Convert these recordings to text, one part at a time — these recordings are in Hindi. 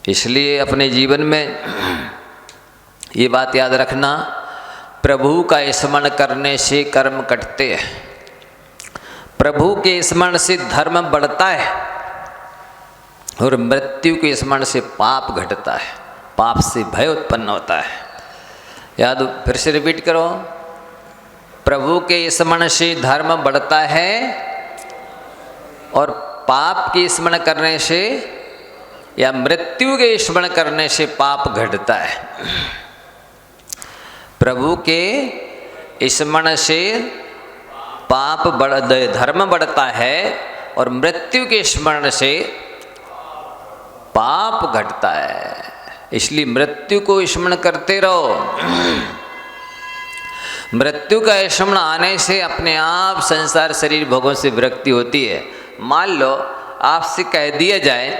इसलिए अपने जीवन में ये बात याद रखना, प्रभु का स्मरण करने से कर्म कटते हैं, प्रभु के स्मरण से धर्म बढ़ता है और मृत्यु के स्मरण से पाप घटता है, पाप से भय उत्पन्न होता है। याद, फिर से रिपीट करो, प्रभु के स्मरण से धर्म बढ़ता है और पाप के स्मरण करने से या मृत्यु के स्मरण करने से पाप घटता है। प्रभु के स्मरण से धर्म बढ़ता है और मृत्यु के स्मरण से पाप घटता है। इसलिए मृत्यु को स्मरण करते रहो। मृत्यु का स्मरण आने से अपने आप संसार शरीर भोगों से विरक्ति होती है। मान लो आपसे कह दिया जाए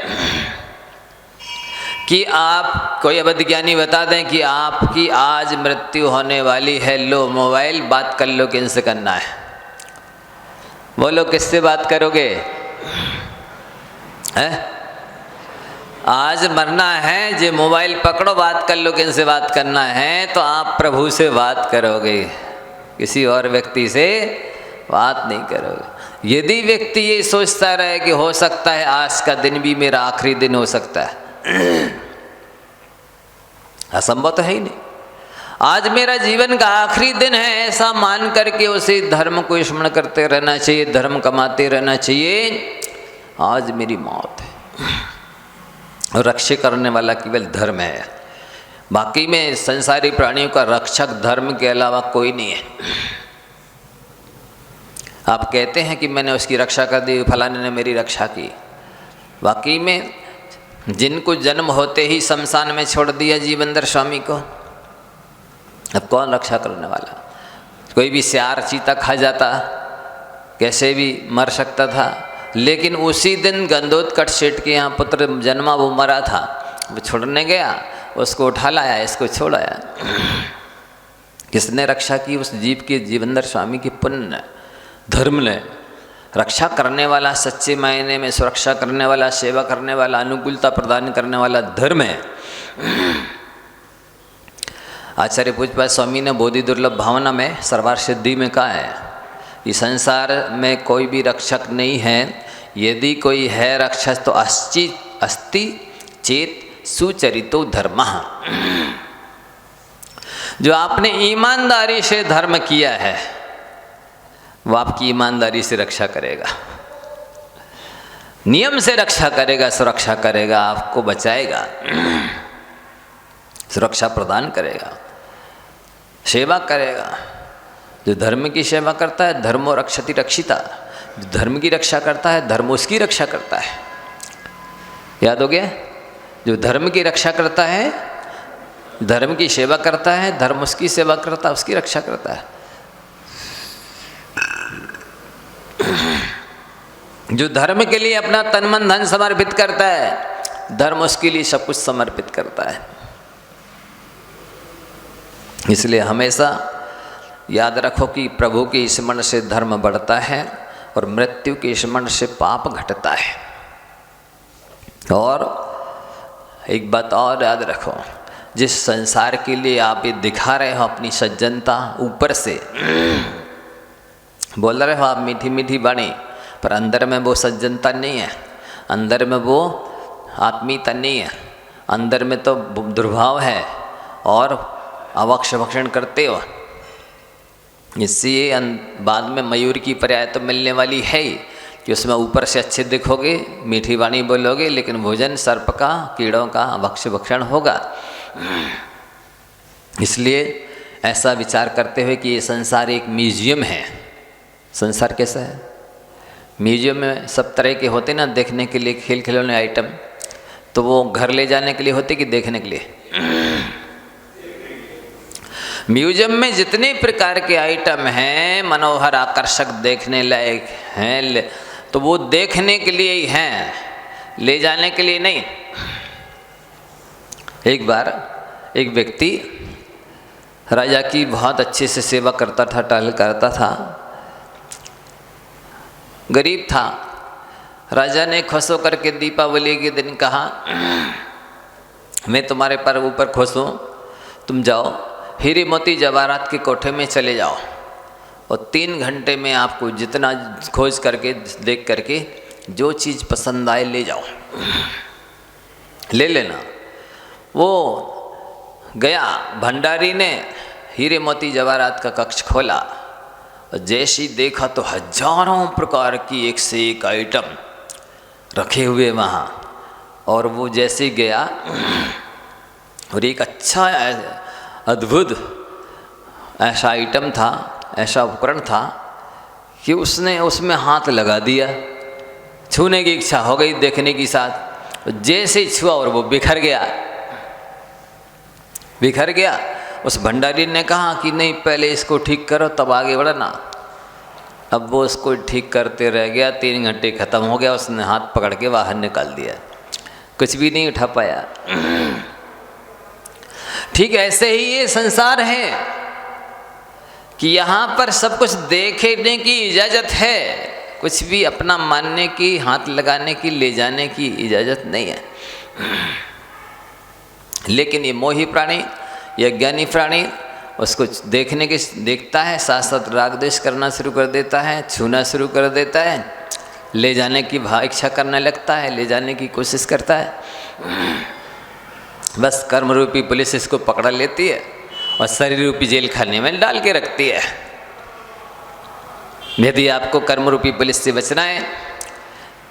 कि आप, कोई अवैज्ञानिक बता दें कि आपकी आज मृत्यु होने वाली है, लो मोबाइल बात कर लो, किनसे करना है, बोलो किससे बात करोगे? आज मरना है, जे मोबाइल पकड़ो, बात कर लो, किनसे बात करना है? तो आप प्रभु से बात करोगे, किसी और व्यक्ति से बात नहीं करोगे। यदि व्यक्ति ये सोचता रहे कि हो सकता है आज का दिन भी मेरा आखिरी दिन हो सकता है, असंभव तो है ही नहीं। आज मेरा जीवन का आखिरी दिन है, ऐसा मान करके उसे धर्म को स्मरण करते रहना चाहिए, धर्म कमाते रहना चाहिए। आज मेरी मौत है और रक्षा करने वाला केवल धर्म है, बाकी में संसारी प्राणियों का रक्षक धर्म के अलावा कोई नहीं है। आप कहते हैं कि मैंने उसकी रक्षा कर दी, फलाने ने मेरी रक्षा की, बाकी में जिनको जन्म होते ही शमशान में छोड़ दिया जीवंदर स्वामी को, अब कौन रक्षा करने वाला? कोई भी सियार चीता खा जाता, कैसे भी मर सकता था, लेकिन उसी दिन गंधोत्कच सेठ के यहाँ पुत्र जन्मा, वो मरा था, वो छोड़ने गया, उसको उठा लाया, इसको छोड़ाया। किसने रक्षा की? उस जीव के जीवंदर स्वामी के पुण्य ने, धर्म ने। रक्षा करने वाला, सच्चे मायने में सुरक्षा करने वाला, सेवा करने वाला, अनुकूलता प्रदान करने वाला धर्म है। आचार्य पूज्यपाद स्वामी ने बोधि दुर्लभ भावना में सर्वार्थ सिद्धि में कहा है कि संसार में कोई भी रक्षक नहीं है, यदि कोई है रक्षक तो अस्ति चेत सुचरितो धर्म। जो आपने ईमानदारी से धर्म किया है वो आपकी ईमानदारी से रक्षा करेगा, नियम से रक्षा करेगा, सुरक्षा करेगा, आपको बचाएगा, सुरक्षा प्रदान करेगा, सेवा करेगा। जो धर्म की सेवा करता है, धर्मो रक्षति रक्षिता, जो धर्म की रक्षा करता है, धर्म उसकी रक्षा करता है। याद हो गया? जो धर्म की रक्षा करता है, धर्म की सेवा करता है, धर्म उसकी सेवा करता है, उसकी रक्षा करता है। जो धर्म के लिए अपना तन मन धन समर्पित करता है, धर्म उसके लिए सब कुछ समर्पित करता है। इसलिए हमेशा याद रखो कि प्रभु के स्मरण से धर्म बढ़ता है और मृत्यु के स्मरण से पाप घटता है। और एक बात और याद रखो, जिस संसार के लिए आप ये दिखा रहे हो अपनी सज्जनता, ऊपर से बोल रहे हो आप मीठी मीठी वाणी, पर अंदर में वो सज्जनता नहीं है, अंदर में वो आत्मीयता नहीं है, अंदर में तो दुर्भाव है और अवक्ष भक्षण करते हो। इससे बाद में मयूर की पर्याय तो मिलने वाली है ही कि उसमें ऊपर से अच्छे दिखोगे, मीठी वाणी बोलोगे, लेकिन भोजन सर्प का, कीड़ों का अवक्ष भक्षण होगा। इसलिए ऐसा विचार करते हुए कि ये संसार एक म्यूजियम है। संसार कैसा है? म्यूजियम में सब तरह के होते ना देखने के लिए खेल खिलौने आइटम, तो वो घर ले जाने के लिए होते कि देखने के लिए? म्यूजियम में जितने प्रकार के आइटम हैं मनोहर आकर्षक देखने लायक हैं, तो वो देखने के लिए ही हैं, ले जाने के लिए नहीं। एक बार एक व्यक्ति राजा की बहुत अच्छे से सेवा करता था, टहल करता था, गरीब था। राजा ने खुश होकर के दीपावली के दिन कहा मैं तुम्हारे पर ऊपर खुश हूँ, तुम जाओ हीरे मोती जवाहरात के कोठे में चले जाओ और 3 घंटे में आपको जितना खोज करके देख करके जो चीज़ पसंद आए ले जाओ, ले लेना। वो गया, भंडारी ने हीरे मोती जवाहरात का कक्ष खोला और जैसे ही देखा तो हजारों प्रकार की एक से एक आइटम रखे हुए वहाँ। और वो जैसे गया और एक अच्छा अद्भुत ऐसा आइटम था, ऐसा उपकरण था कि उसने उसमें हाथ लगा दिया। छूने की इच्छा हो गई देखने की साथ, जैसे ही छुआ और वो बिखर गया। बिखर गया। उस भंडारी ने कहा कि नहीं, पहले इसको ठीक करो तब आगे बढ़ना। अब वो उसको ठीक करते रह गया। 3 घंटे ख़त्म हो गया। उसने हाथ पकड़ के बाहर निकाल दिया, कुछ भी नहीं उठा पाया। ठीक ऐसे ही ये संसार है कि यहाँ पर सब कुछ देखने की इजाज़त है, कुछ भी अपना मानने की, हाथ लगाने की, ले जाने की इजाज़त नहीं है। लेकिन ये मोही प्राणी, ये ज्ञानी प्राणी उसको देखने के देखता है, साथ साथ राग द्वेष करना शुरू कर देता है, छूना शुरू कर देता है, ले जाने की इच्छा करने लगता है, ले जाने की कोशिश करता है। बस कर्म रूपी पुलिस इसको पकड़ा लेती है और शरीर रूपी जेल खाने में डाल के रखती है। यदि आपको कर्म रूपी पुलिस से बचना है,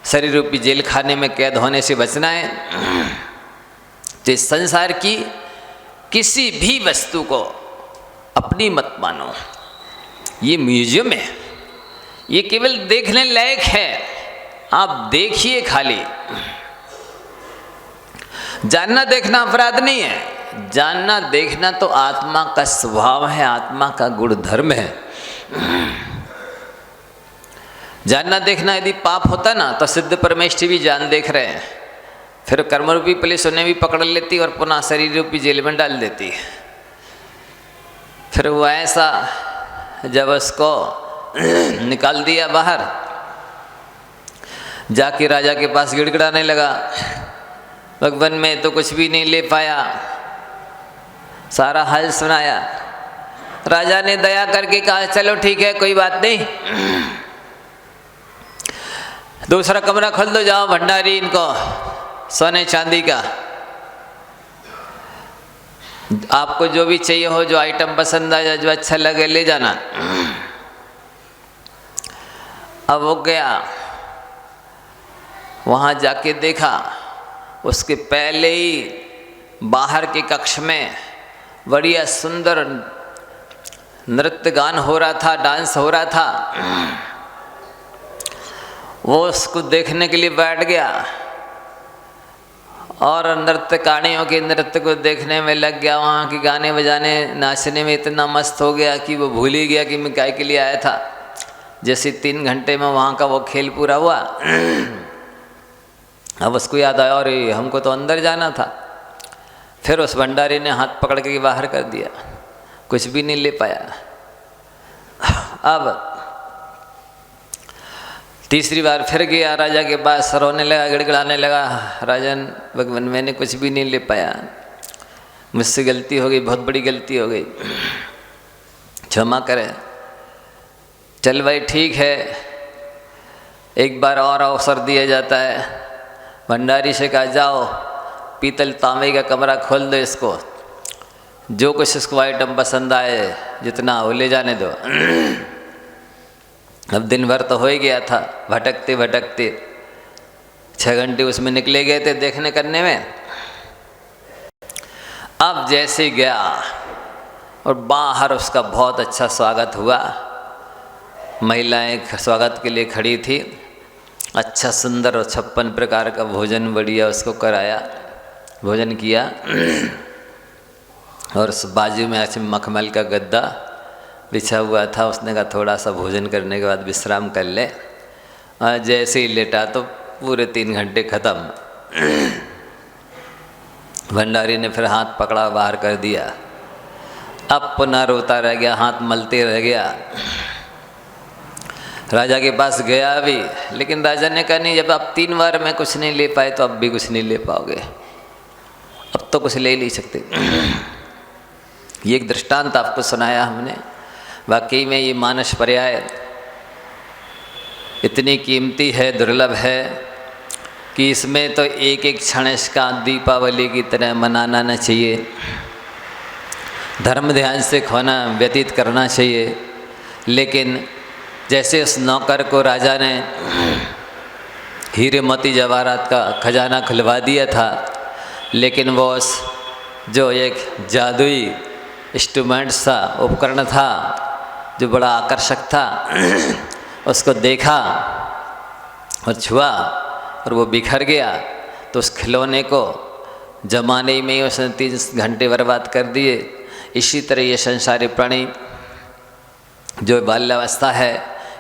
शरीर रूपी जेल खाने में कैद होने से बचना है, तो इस संसार की किसी भी वस्तु को अपनी मत मानो। ये म्यूजियम है, ये केवल देखने लायक है, आप देखिए खाली। जानना देखना अपराध नहीं है, जानना देखना तो आत्मा का स्वभाव है, आत्मा का गुण धर्म है। जानना देखना यदि पाप होता ना तो सिद्ध परमेष्ठी भी जान देख रहे हैं, फिर कर्मरूपी पुलिस उन्हें भी पकड़ लेती और पुनः शरीर रूपी जेल में डाल देती। फिर वो ऐसा जब उसको निकाल दिया बाहर, जाके राजा के पास गिड़गिड़ाने लगा, भगवान में तो कुछ भी नहीं ले पाया, सारा हाल सुनाया। राजा ने दया करके कहा चलो ठीक है कोई बात नहीं, दूसरा कमरा खोल दो, जाओ भंडारी इनको सोने चांदी का, आपको जो भी चाहिए हो, जो आइटम पसंद आ जाए, जो अच्छा लगे ले जाना। अब वो गया, वहाँ जाके देखा उसके पहले ही बाहर के कक्ष में बढ़िया सुंदर नृत्य गान हो रहा था, डांस हो रहा था। वो उसको देखने के लिए बैठ गया और नृत्यकारियों के नृत्य को देखने में लग गया। वहाँ के गाने बजाने नाचने में इतना मस्त हो गया कि वो भूल ही गया कि मैं काय के लिए आया था। जैसे 3 घंटे में वहाँ का वो खेल पूरा हुआ, अब उसको याद आया और हमको तो अंदर जाना था। फिर उस भंडारी ने हाथ पकड़ के बाहर कर दिया, कुछ भी नहीं ले पाया। अब तीसरी बार फिर गया राजा के पास, रोने लगा, गिड़गिड़ाने लगा, राजन भगवान मैंने कुछ भी नहीं ले पाया, मुझसे गलती हो गई, बहुत बड़ी गलती हो गई, क्षमा करें। चल भाई ठीक है, एक बार और अवसर दिया जाता है। भंडारी से कहा जाओ पीतल तांबे का कमरा खोल दो, इसको जो कुछ इसको आइटम पसंद आए जितना वो ले जाने दो। अब दिन भर तो हो ही गया था, भटकते भटकते 6 घंटे उसमें निकले गए थे देखने करने में। अब जैसे गया और बाहर उसका बहुत अच्छा स्वागत हुआ, महिलाएं स्वागत के लिए खड़ी थी, अच्छा सुंदर और 56 प्रकार का भोजन बढ़िया उसको कराया, भोजन किया। और उस बाजू में ऐसे मखमल का गद्दा बिछा हुआ था, उसने कहा थोड़ा सा भोजन करने के बाद विश्राम कर ले। और जैसे ही लेटा तो पूरे 3 घंटे ख़त्म। भंडारी ने फिर हाथ पकड़ा, बाहर कर दिया। अब पुनः रोता रह गया, हाथ मलते रह गया। राजा के पास गया भी, लेकिन राजा ने कहा नहीं, जब आप 3 बार में कुछ नहीं ले पाए तो अब भी कुछ नहीं ले पाओगे। अब तो कुछ ले नहीं सकते। ये एक दृष्टांत आपको सुनाया हमने। वाकई में ये मानस पर्याय इतनी कीमती है, दुर्लभ है कि इसमें तो एक एक क्षण इसका दीपावली की तरह मनाना न चाहिए, धर्म ध्यान से खोना व्यतीत करना चाहिए। लेकिन जैसे उस नौकर को राजा ने हीरे मोती जवाहरात का खजाना खुलवा दिया था, लेकिन वो उस जो एक जादुई इंस्ट्रूमेंट था, उपकरण था, जो बड़ा आकर्षक था, उसको देखा और छुआ और वो बिखर गया। तो उस खिलौने को जमाने में ही उसने 3 घंटे बर्बाद कर दिए। इसी तरह ये संसारी प्राणी जो बाल्यावस्था है,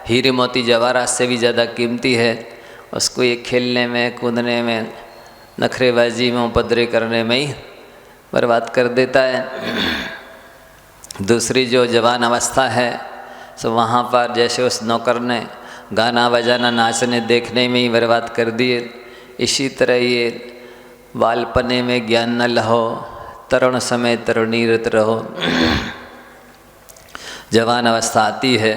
हीरे मोती जवाहरात से भी ज़्यादा कीमती है, उसको ये खेलने में, कूदने में, नखरेबाजी में, उपद्रव करने में ही बर्बाद कर देता है। दूसरी जो जवान अवस्था है, सो वहाँ पर जैसे उस नौकर ने गाना बजाना नाचने देखने में ही बर्बाद कर दिए, इसी तरह ये बालपने में ज्ञान न लहो, तरुण समय तरुणीरत रहो। जवान अवस्था आती है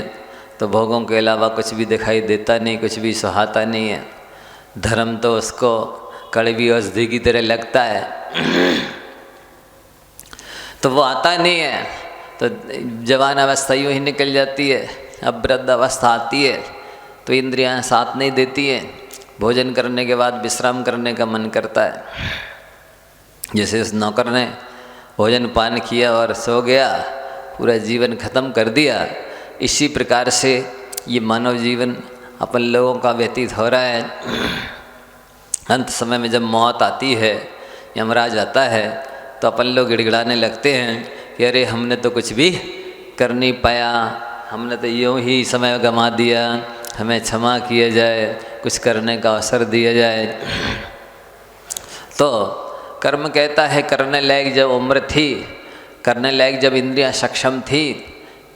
तो भोगों के अलावा कुछ भी दिखाई देता नहीं, कुछ भी सुहाता नहीं है। धर्म तो उसको कड़वी औषधि की तरह लगता है, तो वो आता नहीं है। तो जवान अवस्था यूँ ही निकल जाती है। अब वृद्ध अवस्था आती है तो इंद्रियां साथ नहीं देती हैं। भोजन करने के बाद विश्राम करने का मन करता है। जैसे उस नौकर ने भोजन पान किया और सो गया, पूरा जीवन खत्म कर दिया, इसी प्रकार से ये मानव जीवन अपन लोगों का व्यतीत हो रहा है। अंत समय में जब मौत आती है, यमराज आता है, तो अपन लोग गिड़गिड़ाने लगते हैं कि अरे हमने तो कुछ भी कर नहीं पाया, हमने तो यूँ ही समय गंवा दिया, हमें क्षमा किया जाए, कुछ करने का अवसर दिया जाए। तो कर्म कहता है करने लायक जब उम्र थी, करने लायक जब इंद्रियां सक्षम थी,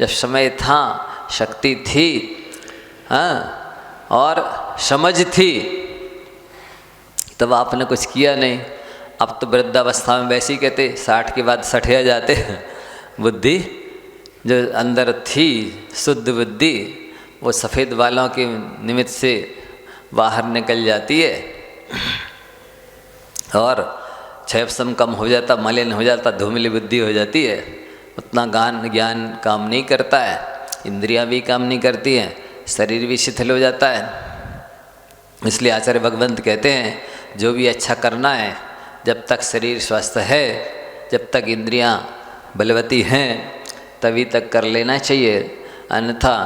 जब समय था, शक्ति थी, हाँ, और समझ थी, तब आपने कुछ किया नहीं। अब तो वृद्धावस्था में वैसे ही कहते 60 के बाद सठिया जाते। बुद्धि जो अंदर थी, शुद्ध बुद्धि, वो सफ़ेद बालों के निमित्त से बाहर निकल जाती है और क्षयपसम कम हो जाता, मलिन हो जाता, धूमिली बुद्धि हो जाती है। उतना ज्ञान काम नहीं करता है, इंद्रियां भी काम नहीं करती हैं, शरीर भी शिथिल हो जाता है। इसलिए आचार्य भगवंत कहते हैं जो भी अच्छा करना है, जब तक शरीर स्वस्थ है, जब तक इंद्रियां बलवती हैं, तभी तक कर लेना चाहिए। अन्यथा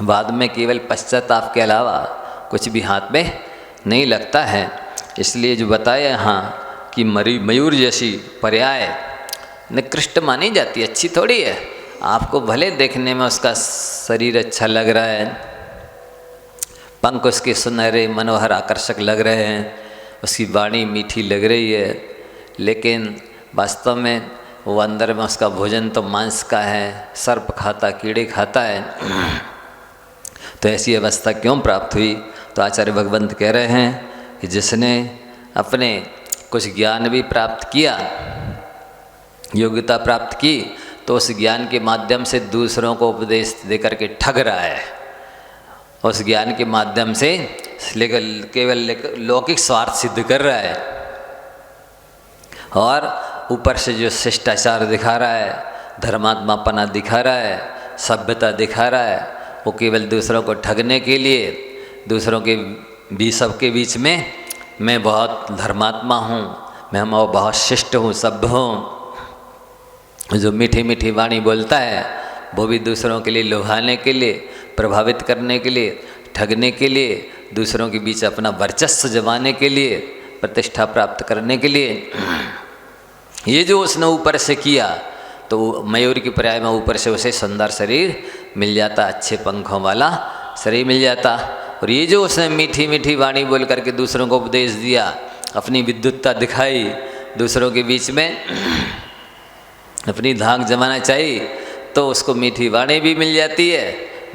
बाद में केवल पश्चाताप के अलावा कुछ भी हाथ में नहीं लगता है। इसलिए जो बताया यहाँ कि मयूर जैसी पर्याय निकृष्ट मानी जाती, अच्छी थोड़ी है। आपको भले देखने में उसका शरीर अच्छा लग रहा है, पंख उसके सुनहरे मनोहर आकर्षक लग रहे हैं, उसकी वाणी मीठी लग रही है, लेकिन वास्तव में वो अंदर में उसका भोजन तो मांस का है, सर्प खाता, कीड़े खाता है। तो ऐसी अवस्था क्यों प्राप्त हुई? तो आचार्य भगवंत कह रहे हैं कि जिसने अपने कुछ ज्ञान भी प्राप्त किया, योग्यता प्राप्त की, तो उस ज्ञान के माध्यम से दूसरों को उपदेश देकर के ठग रहा है। उस ज्ञान के माध्यम से केवल लौकिक स्वार्थ सिद्ध कर रहा है और ऊपर से जो शिष्टाचार दिखा रहा है, धर्मात्मापना दिखा रहा है, सभ्यता दिखा रहा है, वो केवल दूसरों को ठगने के लिए, दूसरों के सबके बीच में मैं बहुत धर्मात्मा हूँ, मैं बहुत शिष्ट हूँ, सभ्य हूँ। जो मीठी मीठी वाणी बोलता है वो भी दूसरों के लिए लुभाने के लिए, प्रभावित करने के लिए, ठगने के लिए, दूसरों के बीच अपना वर्चस्व जमाने के लिए, प्रतिष्ठा प्राप्त करने के लिए। ये जो उसने ऊपर से किया, तो मयूर की पर्याय में ऊपर से उसे सुंदर शरीर मिल जाता, अच्छे पंखों वाला शरीर मिल जाता। और ये जो उसने मीठी मीठी वाणी बोल करके दूसरों को उपदेश दिया, अपनी विद्युतता दिखाई, दूसरों के बीच में अपनी धाक जमाना चाहिए, तो उसको मीठी वाणी भी मिल जाती है,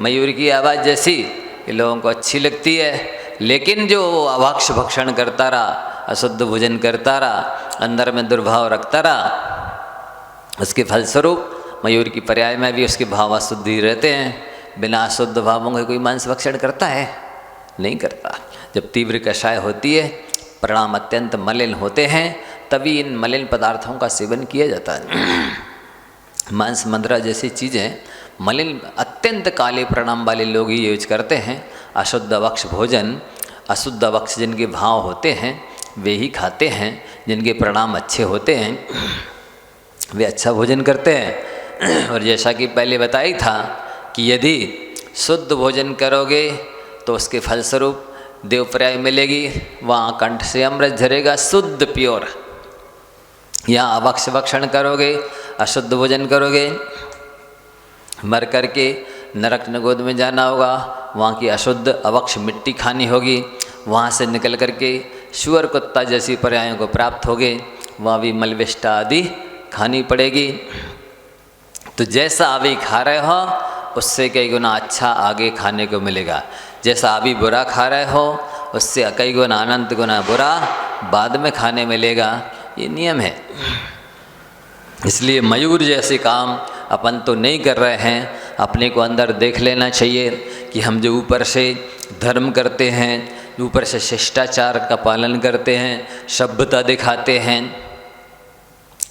मयूर की आवाज़ जैसी, ये लोगों को अच्छी लगती है। लेकिन जो अभक्ष भक्षण करता रहा, अशुद्ध भोजन करता रहा, अंदर में दुर्भाव रखता रहा, उसके फलस्वरूप मयूर की पर्याय में भी उसके भाव अशुद्ध ही रहते हैं। बिना अशुद्ध भावों के कोई मांस भक्षण करता है? नहीं करता। जब तीव्र कषाय होती है, परिणाम अत्यंत मलिन होते हैं, तभी इन मलिन पदार्थों का सेवन किया जाता है। मांस मदिरा जैसी चीज़ें मलिन अत्यंत काले परिणाम वाले लोग ही यूज करते हैं। अशुद्ध अवक्ष भोजन, अशुद्ध अवक्ष जिनके भाव होते हैं वे ही खाते हैं। जिनके परिणाम अच्छे होते हैं वे अच्छा भोजन करते हैं। और जैसा कि पहले बताया था कि यदि शुद्ध भोजन करोगे तो उसके फलस्वरूप देवपर्याय मिलेगी, वहाँ कंठ से अमृत झरेगा, शुद्ध प्योर। यहाँ अवक्ष भक्षण करोगे, अशुद्ध भोजन करोगे, मर करके नरक नगोद में जाना होगा, वहाँ की अशुद्ध अवक्ष मिट्टी खानी होगी, वहाँ से निकल करके शुअर कुत्ता जैसी पर्यायों को प्राप्त होगे, वहाँ भी मलविष्टा आदि खानी पड़ेगी। तो जैसा अभी खा रहे हो उससे कई गुना अच्छा आगे खाने को मिलेगा। जैसा अभी बुरा खा रहे हो उससे कई गुना अनंत गुना बुरा बाद में खाने मिलेगा। ये नियम है। इसलिए मयूर जैसे काम अपन तो नहीं कर रहे हैं। अपने को अंदर देख लेना चाहिए कि हम जो ऊपर से धर्म करते हैं, ऊपर से शिष्टाचार का पालन करते हैं, सभ्यता दिखाते हैं,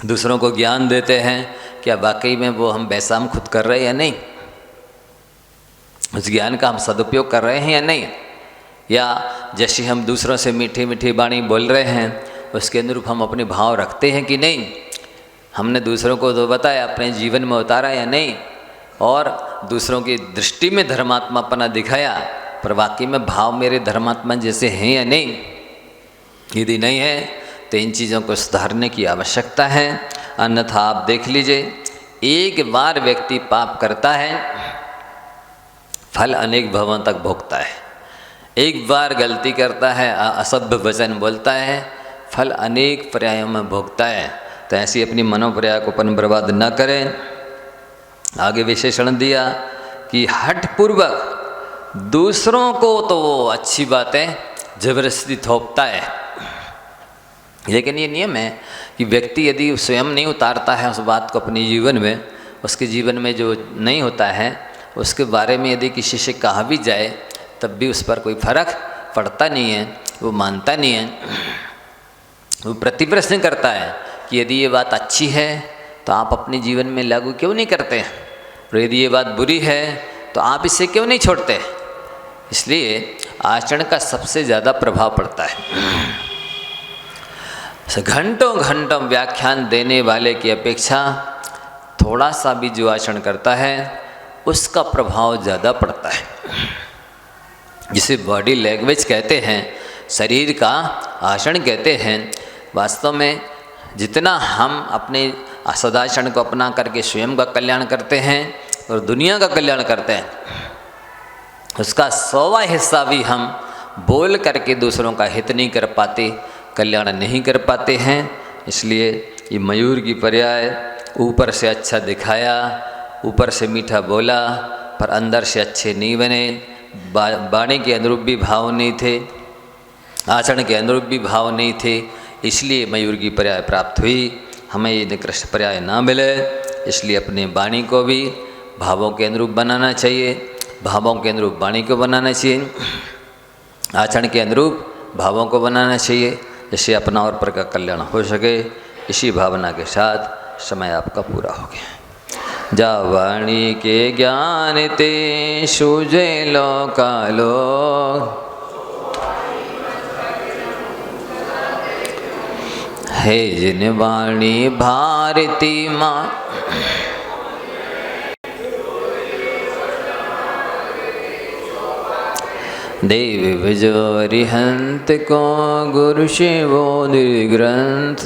दूसरों को ज्ञान देते हैं, क्या वाकई में वो हम वैसा हम खुद कर रहे हैं या नहीं? उस ज्ञान का हम सदुपयोग कर रहे हैं या नहीं? या जैसे हम दूसरों से मीठी मीठी वाणी बोल रहे हैं उसके अनुरूप हम अपने भाव रखते हैं कि नहीं? हमने दूसरों को तो बताया, अपने जीवन में उतारा या नहीं? और दूसरों की दृष्टि में धर्मात्मापना दिखाया, पर वाकई में भाव मेरे धर्मात्मा जैसे हैं या नहीं? यदि नहीं है तो इन चीज़ों को सुधारने की आवश्यकता है। अन्यथा आप देख लीजिए, एक बार व्यक्ति पाप करता है, फल अनेक भवों तक भोगता है। एक बार गलती करता है, असभ्य वचन बोलता है, फल अनेक पर्यायों में भोगता है। तो ऐसी अपनी मनोपर्याय को अपन बर्बाद न करें। आगे विशेषण दिया कि हठपूर्वक दूसरों को तो वो अच्छी बातें जबरदस्ती थोपता है, लेकिन ये नियम है कि व्यक्ति यदि स्वयं नहीं उतारता है उस बात को अपने जीवन में, उसके जीवन में जो नहीं होता है उसके बारे में यदि किसी से कहा भी जाए तब भी उस पर कोई फर्क पड़ता नहीं है, वो मानता नहीं है। वो प्रतिप्रश्न करता है कि यदि ये बात अच्छी है तो आप अपने जीवन में लागू क्यों नहीं करते, और यदि ये बात बुरी है तो आप इसे क्यों नहीं छोड़ते। इसलिए आचरण का सबसे ज़्यादा प्रभाव पड़ता है। घंटों घंटों व्याख्यान देने वाले की अपेक्षा थोड़ा सा भी जो आचरण करता है उसका प्रभाव ज़्यादा पड़ता है। जिसे बॉडी लैंग्वेज कहते हैं, शरीर का आचरण कहते हैं। वास्तव में जितना हम अपने सदाचरण को अपना करके स्वयं का कल्याण करते हैं और दुनिया का कल्याण करते हैं, उसका 100वां हिस्सा भी हम बोल करके दूसरों का हित नहीं कर पाते, कल्याण नहीं कर पाते हैं। इसलिए ये मयूर की पर्याय ऊपर से अच्छा दिखाया, ऊपर से मीठा बोला, पर अंदर से अच्छे नहीं बने, वाणी के अनुरूप भी भाव नहीं थे, आचरण के अनुरूप भी भाव नहीं थे। इसलिए मयूर की पर्याय प्राप्त हुई, हमें ये निकृष्ट पर्याय ना मिले। इसलिए अपने वाणी को भी भावों के अनुरूप बनाना चाहिए, भावों के अनुरूप वाणी को बनाना चाहिए, आचरण के अनुरूप भावों को बनाना चाहिए, जिससे अपना और पर का कल्याण हो सके। इसी भावना के साथ समय आपका पूरा हो गया। जा वाणी के ज्ञान ते सूझे लोकालो, हे जिन वाणी भारती माँ, देव विजोरिहंत को गुरु शिवो निर्ग्रंथ।